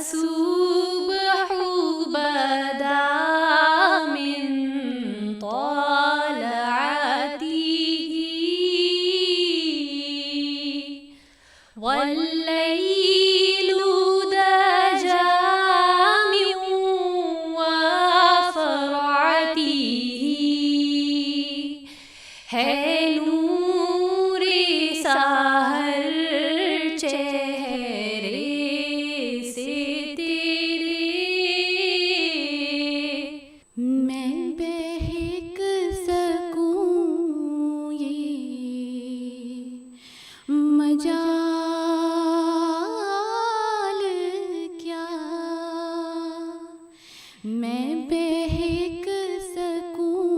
الصبح بدا من طلعته والليل دجى من وفرعته ہے نور سحر چہرے سے تیرے میں بہک سکوں یہ مجال کیا میں بہک سکوں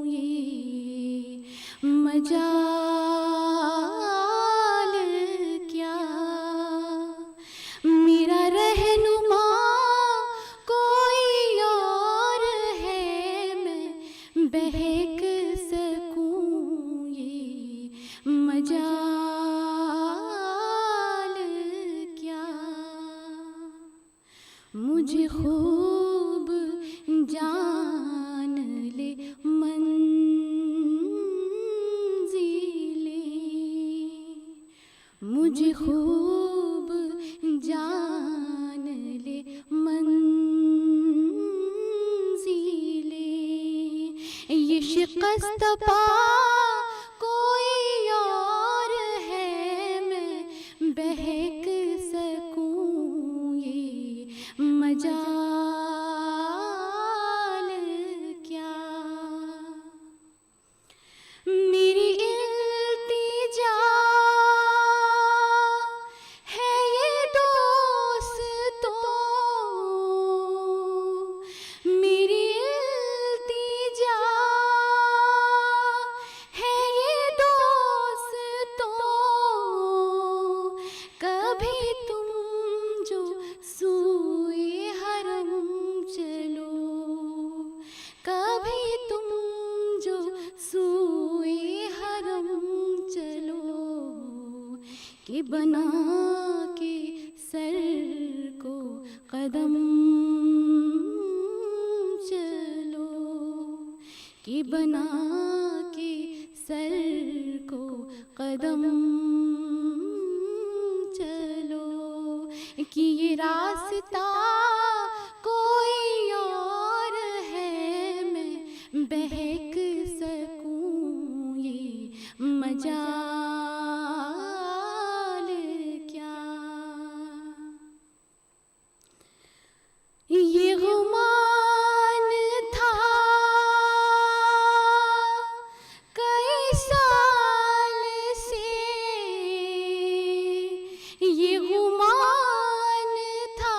یہ مجال کیا میرا رہنما کوئی اور ہے میں بہک سکوں یہ مجال کیا مجھے خوب جان لے مجھے خوب جان لے منزلیں یہ شکست پا کوئی اور ہے میں بہک سکوں یہ مجال کیا میری التجا ہے یہ دوستوں میری التجا ہے یہ دوستوں کبھی تم جو سوئے حرم چلو کبھی تم جو سوئے حرم چلو کہ بنا کے سر کو قدم چلو کہ بنا کے سر کو قدم چلو کہ یہ راستہ کوئی اور ہے میں بہک سکوں یہ مجال کیا یہ گمان تھا کئی سال سے یہ گمان تھا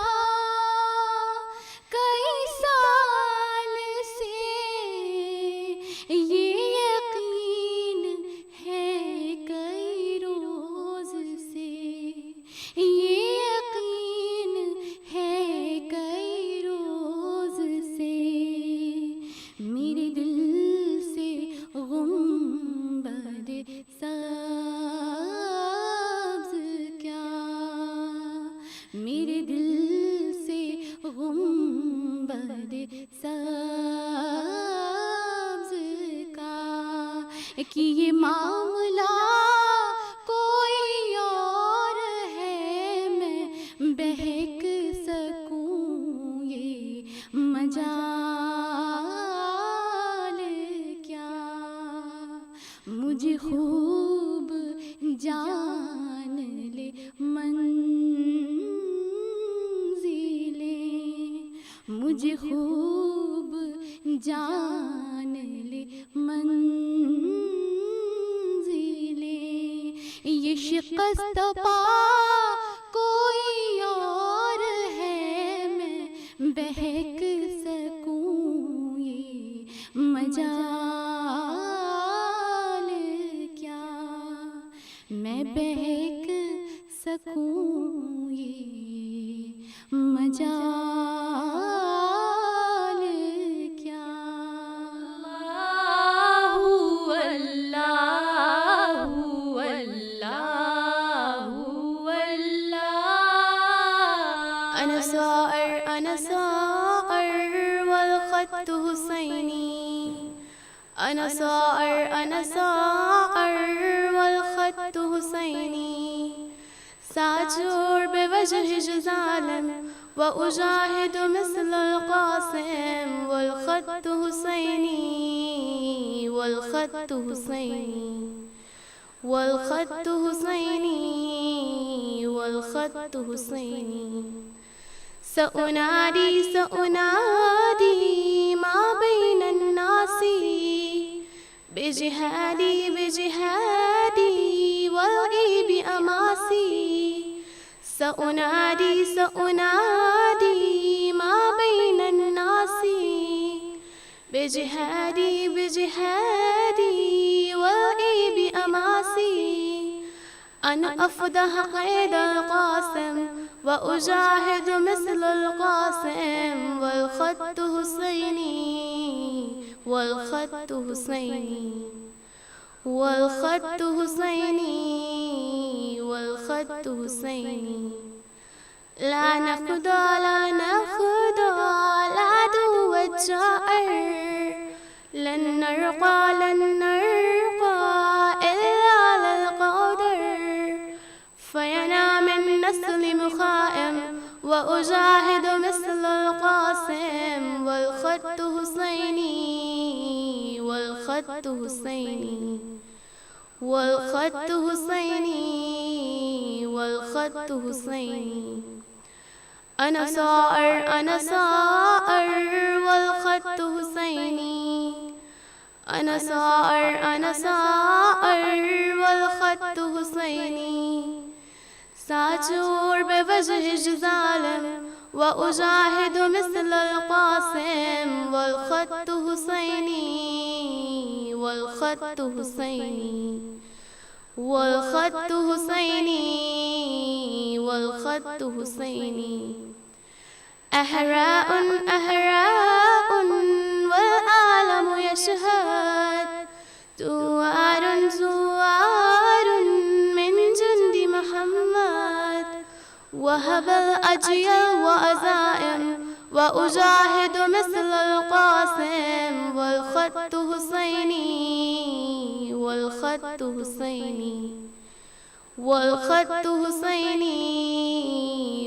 کئی سال سے یہ یقین ہے کئی روز سے یہ یقین ہے کئی روز سے میرے دل سے غنبد سبز کیا میرے دل سے غنبد سبز کا کہ یہ معاملہ کوئی اور ہے میں بہک سکوں یہ مجال کیا مجھے خوب جان لے منزلیں مجھے خوب جان لے منزلیں یہ شکست پا کوئی اور ہے میں بہک سکوں یہ مجال کیا میں بہک سکوں یہ مجال کیا اللہ اللہ اللہ أنا صائر أنا صائر والخط حسيني. أنا صائر أنا صائر والخط حسيني. سأجور بوجه جزالم وأجاهد مثل القاسم والخط حسيني والخط حسيني والخط حسيني والخط حسيني. سأنادي سأنادي ما بين الناس بجهادي بجهادي والغي بأماسي. سأنادي سأنادي ما بين الناس بجهادي بجهادي والغي بأماسي. أن أفضح قيد القاسم وأجاهد مثل القاسم والخط حسيني والخط حسيني والخط حسيني والخط حسيني. لا نخضع لا نخضع العدو الجائر. لن نرقى لن نرقى إلا للقدر. فينام النسل مخائم وأجاهد مثل القاسم والخط حسيني والخط حسيني والخط حسيني والخط حسيني. أنا صائر أنا صائر والخط حسيني. أنا صائر أنا صائر والخط حسيني. سأجور بوجه جزالم وأجاهد مثل القاسم والخط حسيني والخط حسيني والخط حسيني والخط حسيني. أحراء أحراء والعالم يشهد. زوار زوار من جند محمد. وهب الأجيال وأزائم وأجاهد مثل القاسم والخط حسيني والخط حسيني والخط حسيني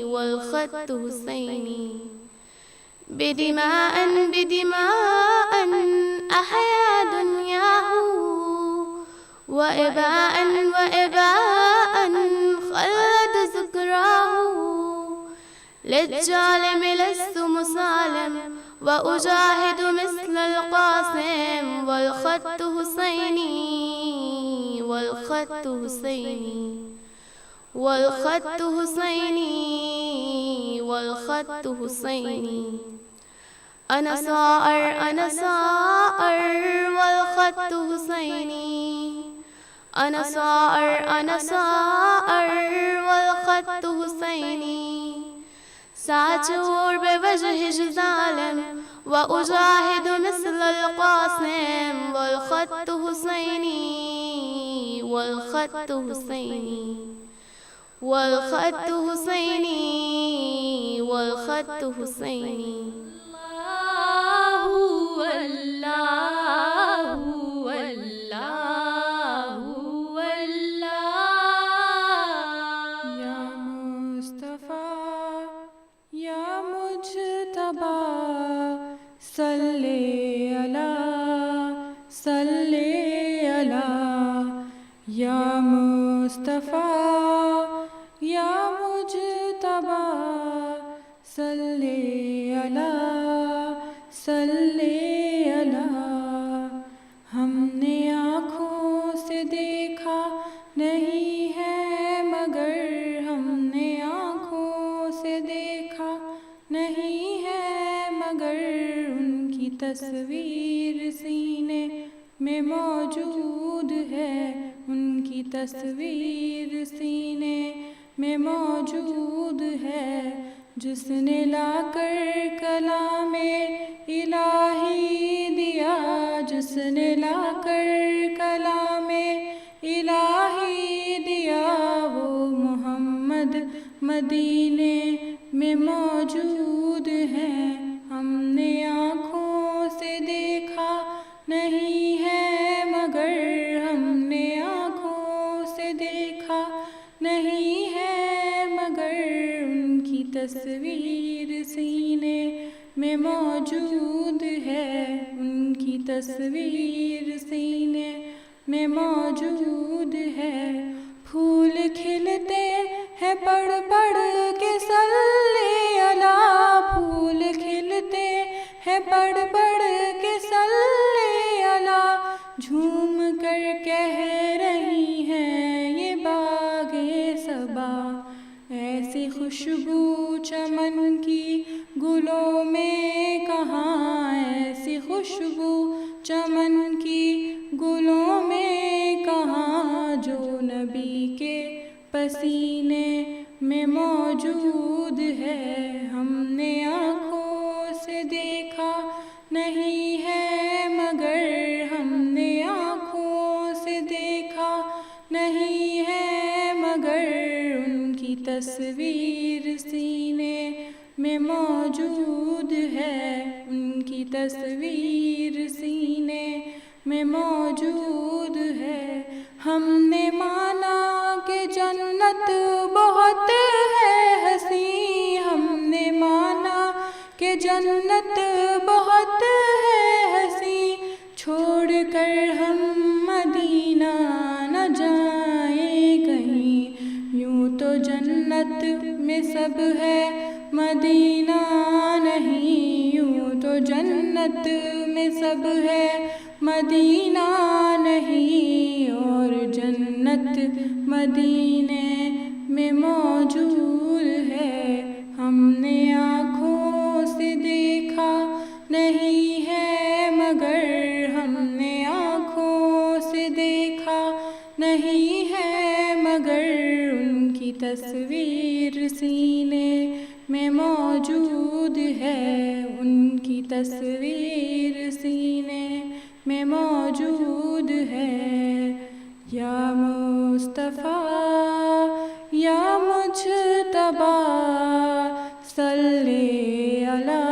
والخط حسيني. بدماء بدماء أحيا دنياه وإباء وإباء خلد ذكراه. للجالم لست مسالم وأجاهد مثل القاسم والخط حسيني والخط حسيني والخط حسيني والخط حسيني. أنا صائر أنا صائر والخط حسيني. أنا صائر أنا صائر والخط حسيني. سأجور بوجه جزالم وأجاهد مثل القاسم والخط حسيني والخط حسيني والخط حسيني والخط حسيني. الله الله الله یا مصطفیٰ یا مجتبیٰ صلی علی یا مصطفیٰ یا مجتبیٰ صلی علی ہم نے آنکھوں سے دیکھا نہیں ہے مگر ہم نے آنکھوں سے دیکھا نہیں ہے مگر ان کی تصویر سینے میں موجود ہے. ان کی تصویر سینے میں موجود ہے. جس نے لا کر کلام الہی دیا. جس نے لا کر کلام الہی دیا. وہ محمد مدینے میں موجود ہیں، ہم نے آنکھوں سے دیکھا نہیں ہے مگر ہم نے آنکھوں سے دیکھا نہیں ہے مگر ان کی تصویر سینے میں موجود ہے، ان کی تصویر سینے میں موجود ہے۔ پھول کھلتے ہیں پڑھ پڑھ کے صلی اللہ، پھول کھلتے ہیں پڑھ پڑھ کے صلی اللہ، جھوم کر کہہ رہی ہیں یہ باغ صبا، ایسی خوشبو چمن کی گلوں میں کہاں، ایسی خوشبو چمن کی گلوں میں کہاں، جو نبی کے پسینے میں موجود ہے، ہم نے آنکھوں سے دیکھا نہیں ہے مگر ہم نے آنکھوں سے دیکھا نہیں ہے مگر ان کی تصویر سینے میں موجود ہے، ان کی تصویر سینے میں موجود ہے۔ ہم نے مانا کہ جنت بہت ہے حسین، ہم نے مانا کہ جنت بہت ہے حسین، چھوڑ کر ہم مدینہ نہ جائیں کہیں، یوں تو جنت میں سب ہے مدینہ نہیں، یوں تو جنت میں سب ہے مدینہ نہیں، اور جنت مدینے میں موجود ہے، ہم نے آنکھوں سے دیکھا نہیں ہے مگر ہم نے آنکھوں سے دیکھا نہیں ہے مگر ان کی تصویر سینے میں موجود ہے، ان کی تصویر سینے میں موجود ہے۔ یا مصطفیٰ یا مجتبیٰ صلی علی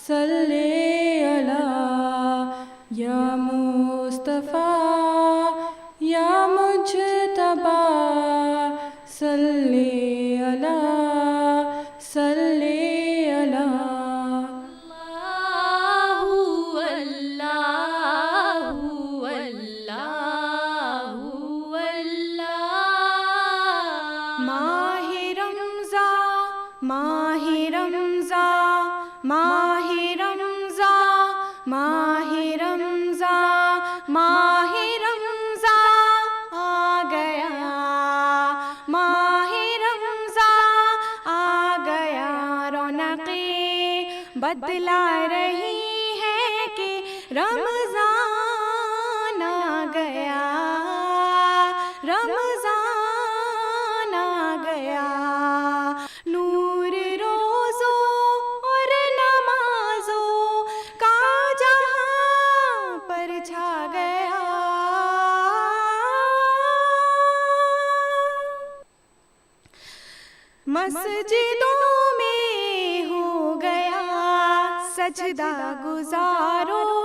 صلی علی، یا مصطفیٰ یا مجتبیٰ صلی علی صلی علی۔ ماہ رمضان ماہ رمضان ماہ رمضان ماہ رمضان آ گیا، ماہ رمضان آ گیا، رونقیں بدلا رہی ہے کہ رمضان آ گیا، رمضان آ گیا، نور روزوں اور نمازوں کا جہاں پر چھا گیا، مسجدوں میں ہو گیا سجدہ گزاروں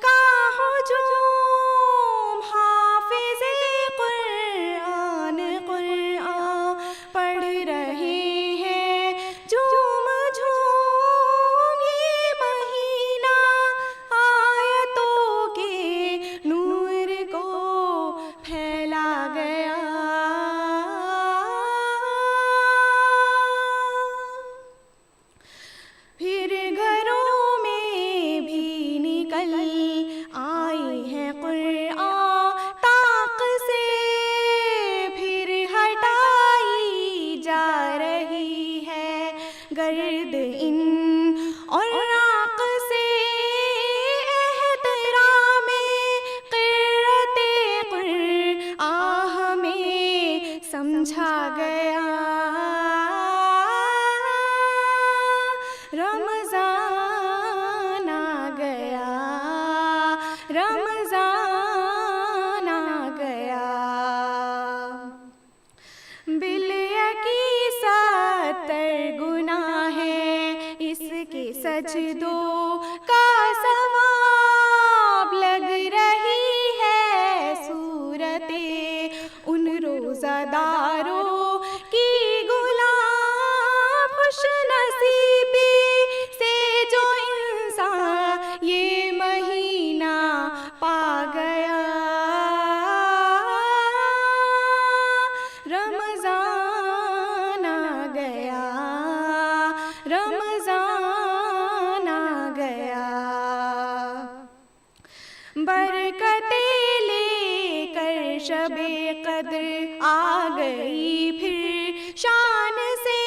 کا ہجوم، حافظ قرآن قرآن پڑھ رہے ہیں جھوم جھوم، یہ مہینہ آیتوں کے نور کو پھیلا گیا، پھر گھروں میں بھی نکل آئی ہے قرآن طاق سے، پھر ہٹائی جا رہی ہے گرد ان اوراق سے، احترام قرأت قرآن ہمیں سمجھا گیا، رمضان آ گیا، رمضان آ گیا، بلیہ کی 70 سجدوں کا ثواب لگ رہی ہے صورت ان روزہ داروں کی غلام خوش نصیبی سے جو انسان یہ مہینہ پا گیا رمضان آ گیا رمضان آ گیا برکتیں لے کر شب قدر آ گئی پھر شان سے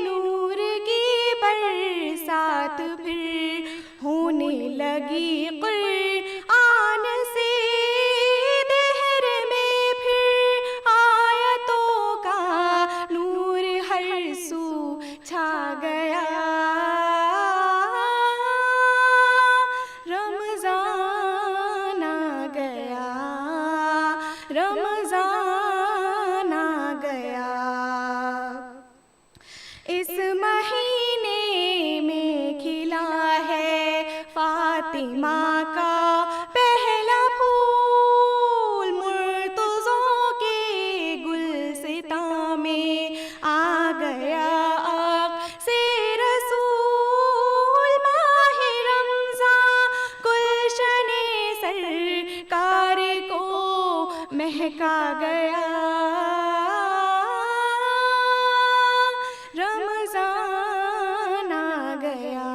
نور کی برسات پھر ہونے لگی قرآن سے دہر میں پھر آیتوں کا نور ہر سو چھا گیا رمضان آ گیا رمضان آ گیا اس مہینے میں کھلا ہے فاطمہ کا پہلا پھول مرتضیٰ کے گلستاں میں آ گیا آق سے رسول ماہ رمضان گلشن سرکار کو مہکا گیا رمضان آ گیا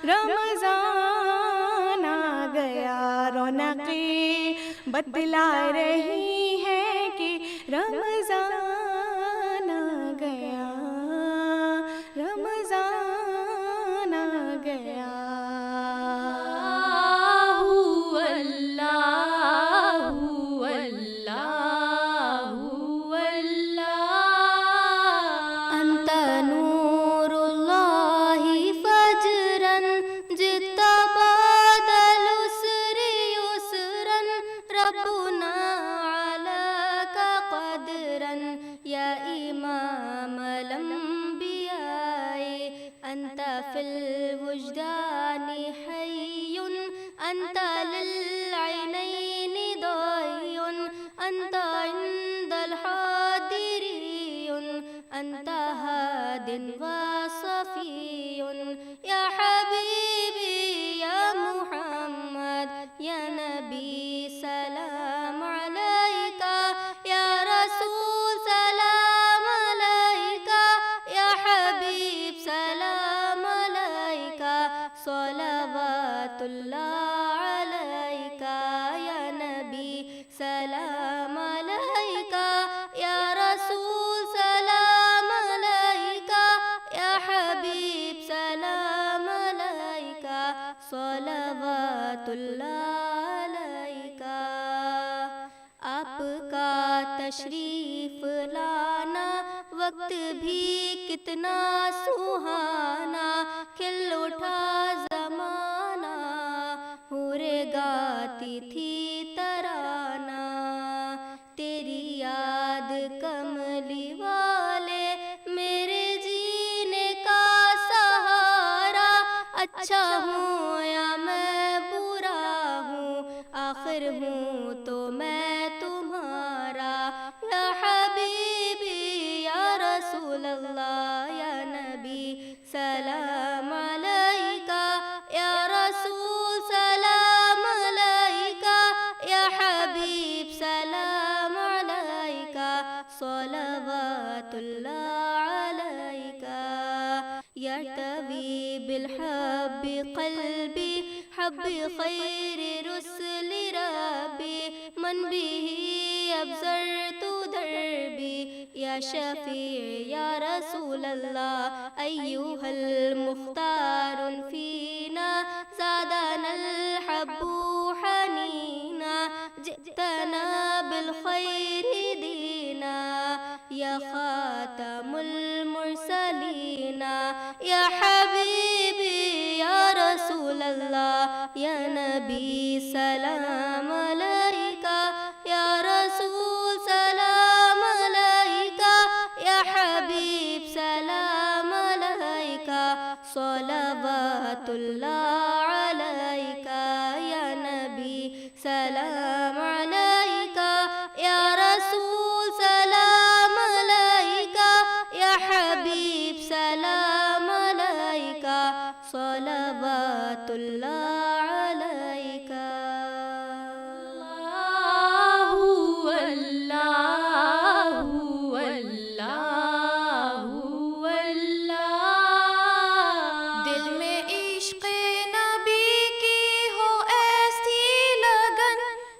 رمضان آ گیا رونقیں بتلا رہی ہیں کہ رمضان آ گیا رمضان آ گیا أنت نور الله فجرا جئت بعد العسر يسرا ربنا علاك قدرا يا إمام الأنبياء أنت في الوجدان حي أنت للعينين ضي أنت عند الحاضري أنت هاد وصفي يا حبيبي يا محمد يا نبي سلام عليك يا رسول سلام عليك يا حبيب سلام عليك صلوات الله عليك يا نبي سلام عليك يا رسول سلام عليك يا حبيب سلام عليك صلوات الله عليك آپ کا تشریف لانا وقت بھی کتنا سہانا کھل اٹھا زمانہ حوریں گاتی تھی ترانہ تیری یاد کملی والے میرے جینے کا سہارا اچھا ہوں یا میں برا ہوں آخر ہوں تو میں تمہارا یا حبیبی یا رسول اللہ یا نبی سلام علیکہ یا رسول سلام علیکہ یا حبیب سلام علیکہ صلوات اللہ علیکہ یرتوی بالحب قلبی حب خیر رسل ربی من به ابصرت دربی یا شفیع یا رسول اللہ ایها المختار فینا زادنا الحب حنینا جئتنا بالخیر دینا یا خاتم المرسلین یا حبیبی یا رسول اللہ یا نبی سلام علیکہ یا رسول سلام علیکہ یا حبیب سلام علیکہ صلوات اللہ علیکہ یا نبی سلام علیکہ یا رسول سلام علیکہ یا حبیب سلام علیکہ صلوات اللہ علیکہ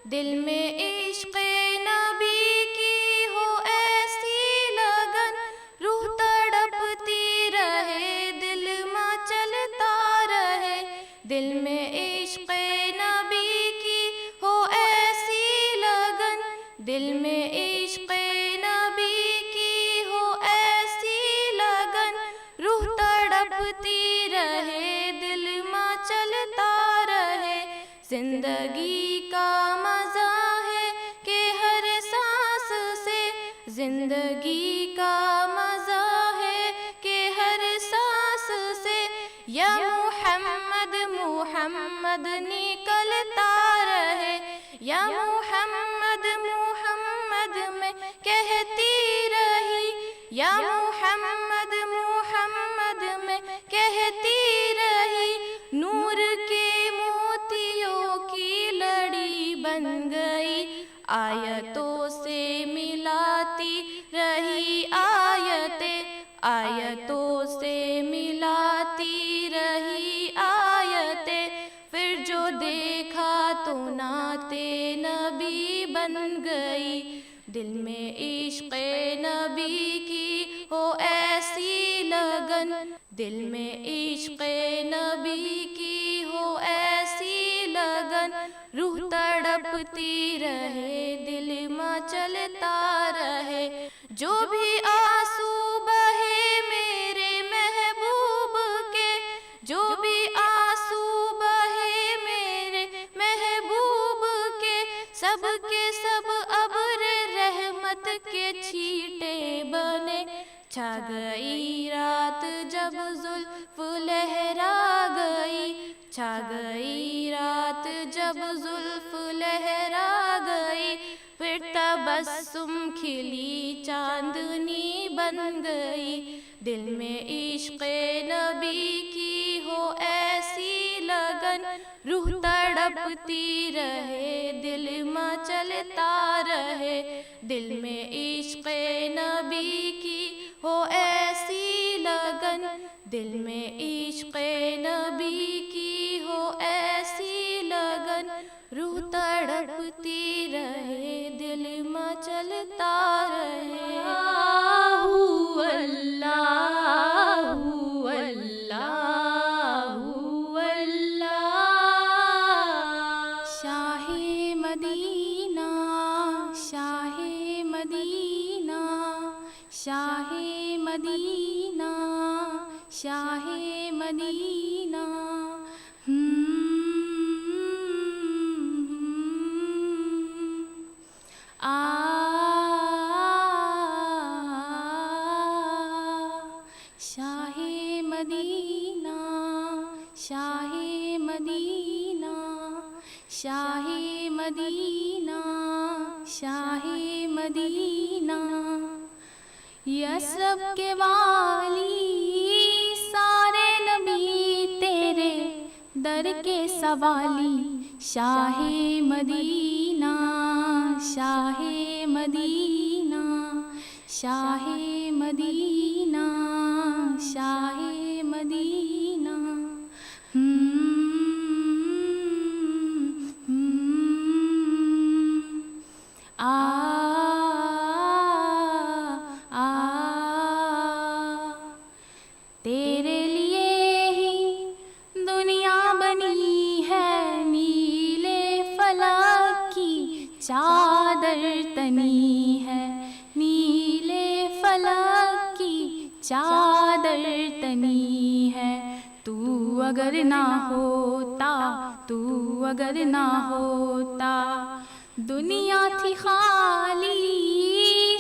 دل میں عشق نبی کی ہو ایسی لگن روح تڑپتی رہے دل میں چلتا رہے دل میں عشق نبی کی ہو ایسی لگن دل میں عشق نبی کی ہو ایسی لگن روح تڑپتی رہے دل میں چلتا رہے زندگی کا مزہ ہے کہ ہر سانس سے زندگی کا مزہ ہے کہ ہر سانس سے یا محمد محمد نکلتا رہے یا محمد محمد میں کہتی رہی یا محمد محمد میں کہتی رہی نور کے موتیوں کی لڑی بن گئی آیتوں سے ملاتی رہی آیتوں سے ملاتی رہی آیتیں پھر جو دیکھا تو نعت نبی بن گئی دل میں عشق نبی کی ہو ایسی لگن دل میں عشق نبی کی ہو ایسی لگن روح تڑپتی رہے دل میں چلتا رہے جو بھی آنسو بہے میرے محبوب کے جو بھی آنسو بہے میرے محبوب کے سب ابر رحمت کے چھیٹے بنے چھا گئی رات جب زلف لہرا گئی چھا گئی رات جب زلف لہرا گئی پھر تبسم کھلی چاندنی بن گئی دل میں عشق نبی کی ہو ایسی لگن روح تڑپتی رہے دل میں چلتا رہے دل میں عشق نبی کی ہو ایسی لگن دل میں عشق نبی کی ہو ایسی لگن روح تڑپتی رہے دل میں چلتا رہے شاہ مدینہ شاہ مدینہ شاہ مدینہ شاہ مدینہ شاہ مدینہ شاہ مدینہ شاہ مدینہ شاہ مدینہ یثرب کے والی سارے نبی تیرے در کے سوالی شاہ مدینہ شاہ مدینہ شاہ مدینہ شاہ مدینہ تیرے لیے ہی دنیا بنی ہے نیلے فلک کی چادر تنی ہے نیلے فلک کی چادر تنی ہے تو اگر نہ ہوتا تو اگر نہ ہوتا دنیا تھی خالی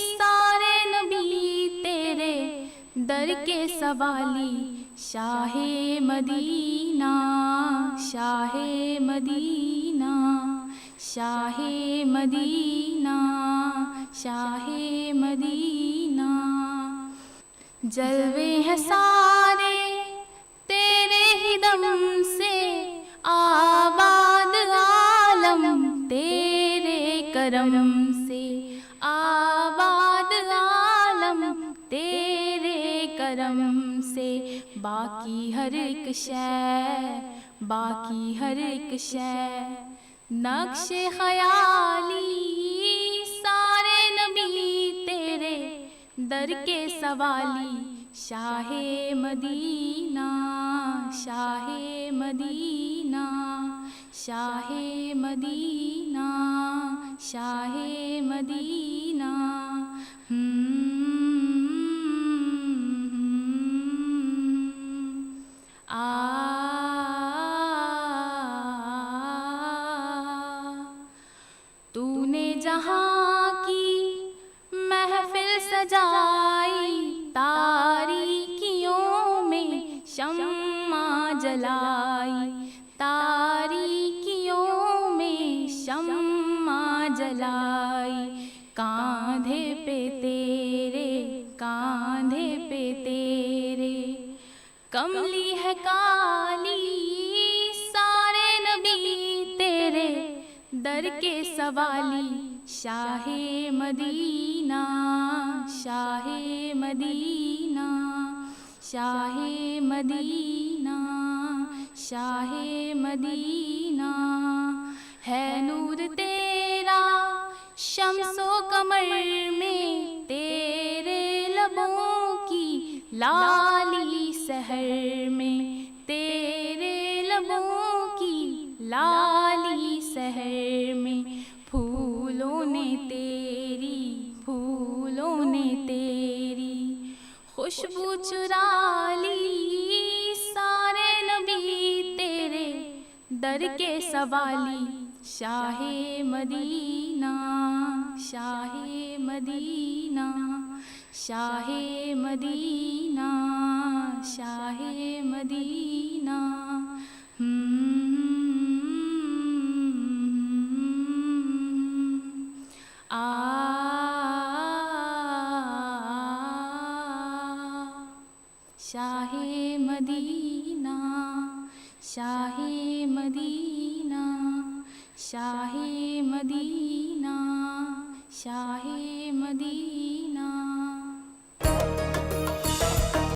سارے نبی تیرے در در کے سوالی شاہ مدینہ، شاہ مدینہ، شاہ مدینہ، شاہ مدینہ۔ جلوے ہیں سارے تیرے ہی دم سے، آباد عالم تیرے کرم سے، آباد عالم تیرے کرم سے۔ باقی ہر ایک شے، باقی ہر ایک شے نقش خیالی، سارے نبی تیرے در کے سوالی، شاہ مدینہ، شاہ مدینہ، شاہ مدینہ، شاہ مدینہ۔ تو نے جہاں کی محفل سجائی، تاریکیوں میں شمع جلائی، تاریکیوں میں شمع جلائی۔ کاندھے پہ تیرے، کاندھے پہ تیرے کملی ہے کالی، سارے نبی تیرے در کے سوالی، شاہ مدینہ، شاہ مدینہ، شاہ مدینہ، شاہ مدینہ۔ ہے نور تیرا شمس و قمر میں، تیرے لبوں کی لالی سحر میں، تیرے لبوں کی لالی سحر میں۔ پھولوں نے تیری، پھولوں نے تیری خوشبو چرا لی، سارے نبی تیرے در کے سوالی، شاہ مدینہ، شاہ مدینہ، شاہ مدینہ، شاہ مدینہ۔ شاہ مدینہ، شاہ مدینہ، شاہ مدینہ، شاہ مدینہ۔